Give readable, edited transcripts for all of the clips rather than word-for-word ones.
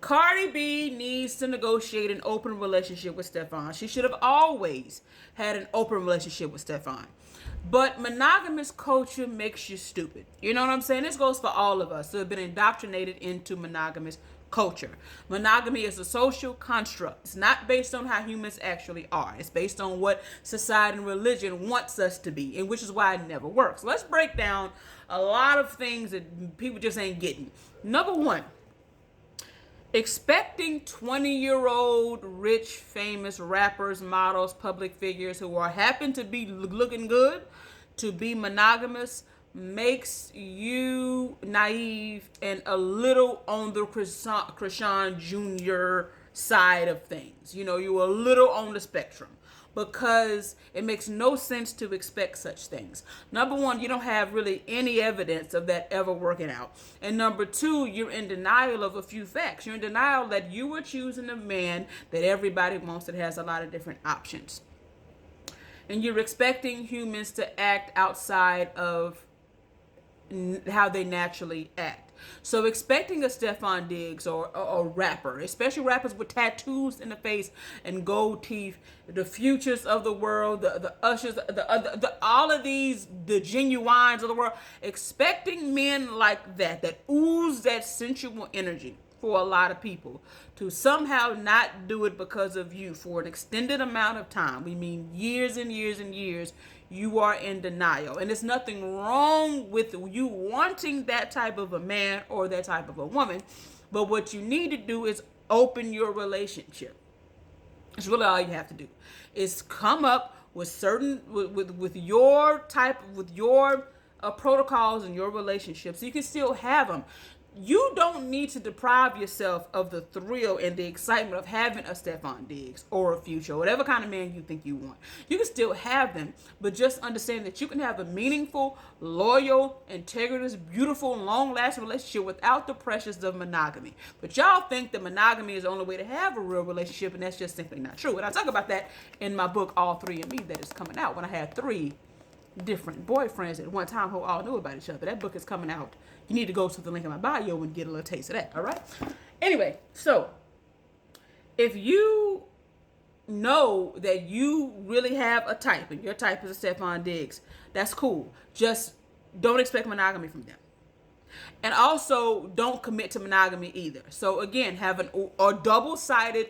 Cardi B needs to negotiate an open relationship with Stefon. She should have always had an open relationship with Stefon. But monogamous culture makes you stupid. You know what I'm saying? This goes for all of us who have been indoctrinated into monogamous culture. Monogamy is a social construct. It's not based on how humans actually are. It's based on what society and religion wants us to be, and which is why it never works. Let's break down a lot of things that people just ain't getting. Number one, expecting 20-year-old rich famous rappers, models, public figures who are happen to be looking good to be monogamous makes you naive and a little on the Krishan Jr. side of things. You know, you're a little on the spectrum, because it makes no sense to expect such things. Number one, you don't have really any evidence of that ever working out. And number two, you're in denial of a few facts. You're in denial that you were choosing a man that everybody wants that has a lot of different options. And you're expecting humans to act outside of how they naturally act. So expecting a Stefon Diggs or a rapper, especially rappers with tattoos in the face and gold teeth, the Futures of the world, the Ushers, the all of these, the Genuines of the world, expecting men like that ooze that sensual energy for a lot of people to somehow not do it because of you for an extended amount of time. We mean years and years and years. You are in denial. And there's nothing wrong with you wanting that type of a man or that type of a woman. But what you need to do is open your relationship. It's really all you have to do. Is come up with certain, with your type, with your protocols in your relationship so you can still have them. You don't need to deprive yourself of the thrill and the excitement of having a Stefon Diggs or a Future, whatever kind of man you think you want. You can still have them, but just understand that you can have a meaningful, loyal, integrative, beautiful, long-lasting relationship without the pressures of monogamy. But y'all think that monogamy is the only way to have a real relationship, and that's just simply not true. And I talk about that in my book, All Three and Me, that is coming out when I had 3 different boyfriends at one time who all knew about each other. That book is coming out. You need to go to the link in my bio and get a little taste of that, all right? Anyway, so if you know that you really have a type and your type is a Stefon Diggs, that's cool. Just don't expect monogamy from them. And also don't commit to monogamy either. So again, have a double-sided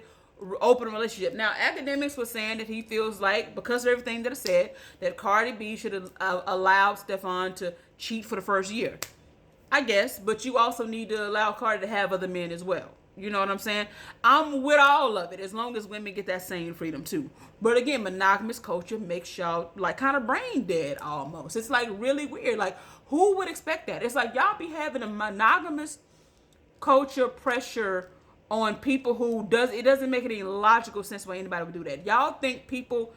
open relationship. Now, academics were saying that he feels like, because of everything that I said, that Cardi B should have allowed Stefon to cheat for the first year. I guess, but you also need to allow Cardi to have other men as well. You know what I'm saying? I'm with all of it, as long as women get that same freedom too. But again, monogamous culture makes y'all like kind of brain dead almost. It's like really weird. Like, who would expect that? It's like y'all be having a monogamous culture pressure on people who it doesn't make any logical sense why anybody would do that. Y'all think people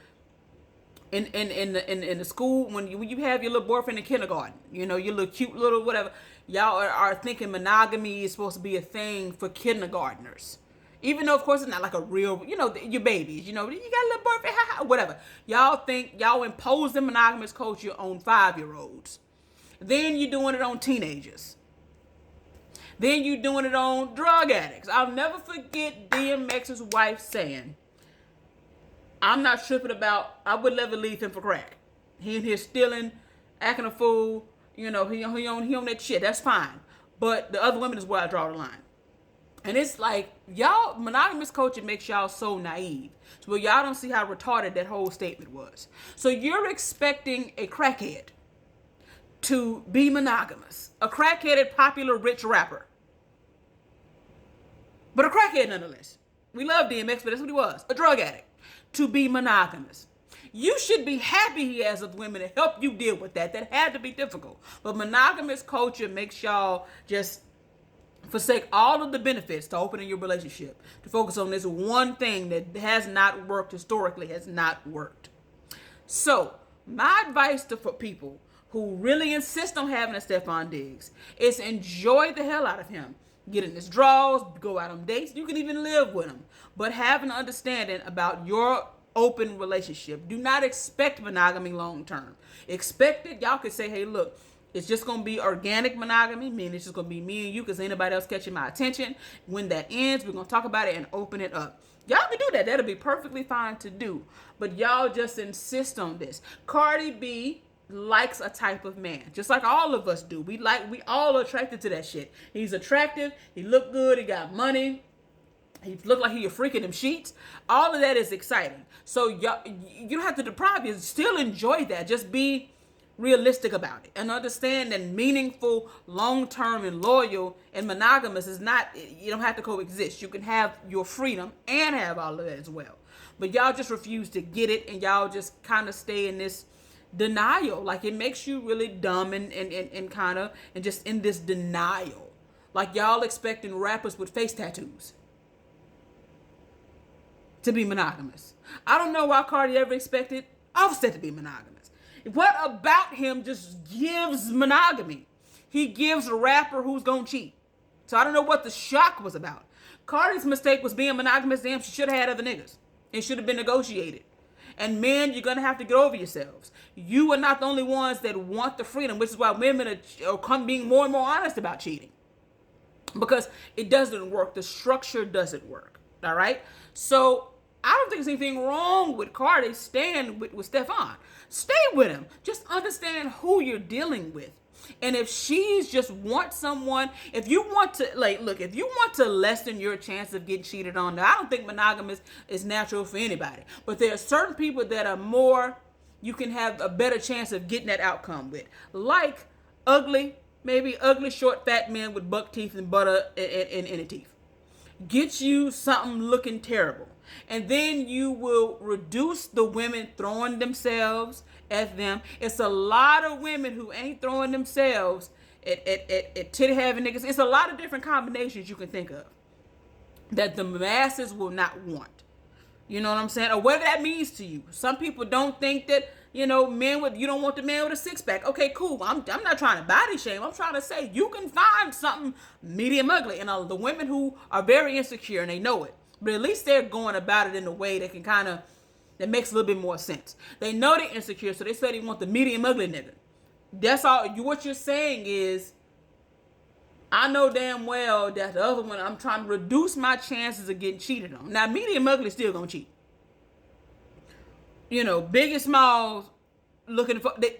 in the school, when you have your little boyfriend in kindergarten, you know, your little cute little whatever, y'all are thinking monogamy is supposed to be a thing for kindergartners. Even though, of course, it's not like a real, you know, your babies, you know, you got a little boyfriend, whatever. Y'all think y'all impose the monogamous culture on 5-year-olds. Then you're doing it on teenagers. Then you're doing it on drug addicts. I'll never forget DMX's wife saying, I'm not tripping about, I would never leave him for crack. He in here stealing, acting a fool, you know, he on that shit, that's fine. But the other women is where I draw the line. And it's like, y'all, monogamous culture makes y'all so naive. So y'all don't see how retarded that whole statement was. So you're expecting a crackhead to be monogamous. A crackheaded, popular, rich rapper. But a crackhead nonetheless. We love DMX, but that's what he was. A drug addict. To be monogamous. You should be happy he has other women to help you deal with that. That had to be difficult. But monogamous culture makes y'all just forsake all of the benefits to opening your relationship, to focus on this one thing that has not worked historically, has not worked. So, my advice for people who really insist on having a Stefon Diggs is enjoy the hell out of him. Get in his draws, go out on dates. You can even live with him. But have an understanding about your open relationship. Do not expect monogamy long term. Expect it. Y'all could say, hey, look, It's just going to be organic monogamy, meaning it's just going to be me and you because ain't nobody else catching my attention. When that ends, we're going to talk about it and open it up. Y'all can do that. That'll be perfectly fine to do. But y'all just insist on this. Cardi B likes a type of man, just like all of us do. We all are attracted to that shit. He's attractive. He look good. He got money. He look like he a freak in them sheets. All of that is exciting. So y'all, you don't have to deprive you. Still enjoy that. Just be realistic about it and understand that meaningful, long-term, and loyal and monogamous is not, you don't have to coexist. You can have your freedom and have all of that as well. But y'all just refuse to get it, and y'all just kind of stay in this denial. Like, it makes you really dumb and kind of, and just in this denial. Like, y'all expecting rappers with face tattoos to be monogamous. I don't know why Cardi ever expected Offset to be monogamous. What about him just gives monogamy? He gives a rapper who's gonna cheat. So I don't know what the shock was about. Cardi's mistake was being monogamous. Damn, she should have had other niggas. It should have been negotiated. And men, you're gonna have to get over yourselves. You are not the only ones that want the freedom, which is why women are being more and more honest about cheating. Because it doesn't work. The structure doesn't work. All right? So I don't think there's anything wrong with Cardi staying with Stefon. Stay with him. Just understand who you're dealing with. And if she's just want someone, if you want to, like, look, if you want to lessen your chance of getting cheated on, now, I don't think monogamous is natural for anybody. But there are certain people that are more, you can have a better chance of getting that outcome with. Like maybe ugly, short, fat men with buck teeth and butter in the teeth. Get you something looking terrible. And then you will reduce the women throwing themselves at them. It's a lot of women who ain't throwing themselves at titty having niggas. It's a lot of different combinations you can think of that the masses will not want. You know what I'm saying? Or whatever that means to you. Some people don't think that, you don't want the man with a six pack. Okay, cool. I'm not trying to body shame. I'm trying to say you can find something medium ugly. And the women who are very insecure and they know it. But at least they're going about it in a way that can that makes a little bit more sense. They know they're insecure, so they say they want the medium ugly nigga. That's all. What you're saying is, I know damn well that the other one, I'm trying to reduce my chances of getting cheated on. Now, medium ugly still gonna cheat. Big and small, looking for, they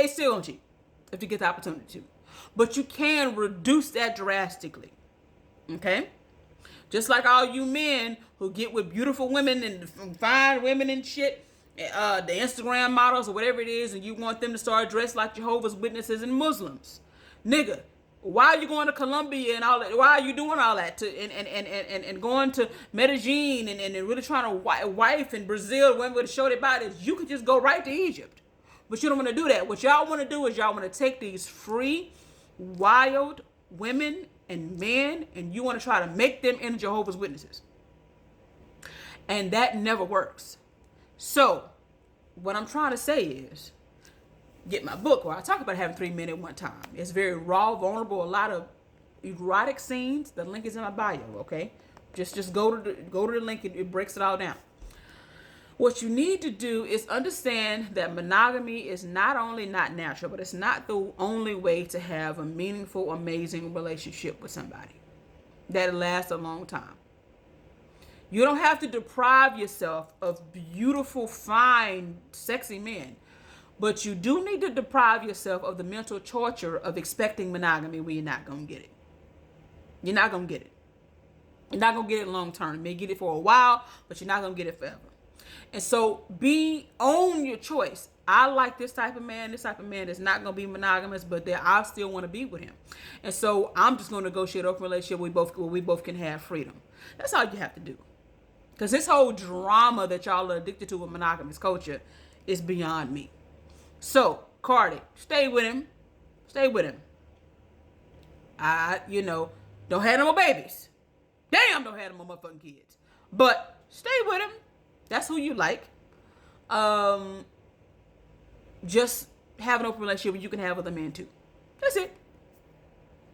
still gonna cheat if you get the opportunity to. But you can reduce that drastically. Okay? Just like all you men who get with beautiful women and fine women and shit, the Instagram models or whatever it is, and you want them to start dressed like Jehovah's Witnesses and Muslims. Nigga, why are you going to Colombia and all that? Why are you doing all that? And going to Medellin and really trying to wife in Brazil, women with a show their bodies? You could just go right to Egypt. But you don't want to do that. What y'all want to do is y'all want to take these free, wild women and men, and you want to try to make them into Jehovah's Witnesses. And that never works. So, what I'm trying to say is, get my book where I talk about having 3 men at one time. It's very raw, vulnerable, a lot of erotic scenes. The link is in my bio, okay? Just go to the link, it breaks it all down. What you need to do is understand that monogamy is not only not natural, but it's not the only way to have a meaningful, amazing relationship with somebody that lasts a long time. You don't have to deprive yourself of beautiful, fine, sexy men, but you do need to deprive yourself of the mental torture of expecting monogamy when you're not going to get it. You're not going to get it. You're not going to get it long term. You may get it for a while, but you're not going to get it forever. And so own your choice. I like this type of man. This type of man is not going to be monogamous, but I still want to be with him. And so I'm just going to negotiate an open relationship where we both can have freedom. That's all you have to do. Because this whole drama that y'all are addicted to with monogamous culture is beyond me. So, Cardi, stay with him. Stay with him. Don't have no more babies. Damn, don't have no more motherfucking kids. But stay with him. That's who you like. Just have an open relationship where you can have other men too. That's it.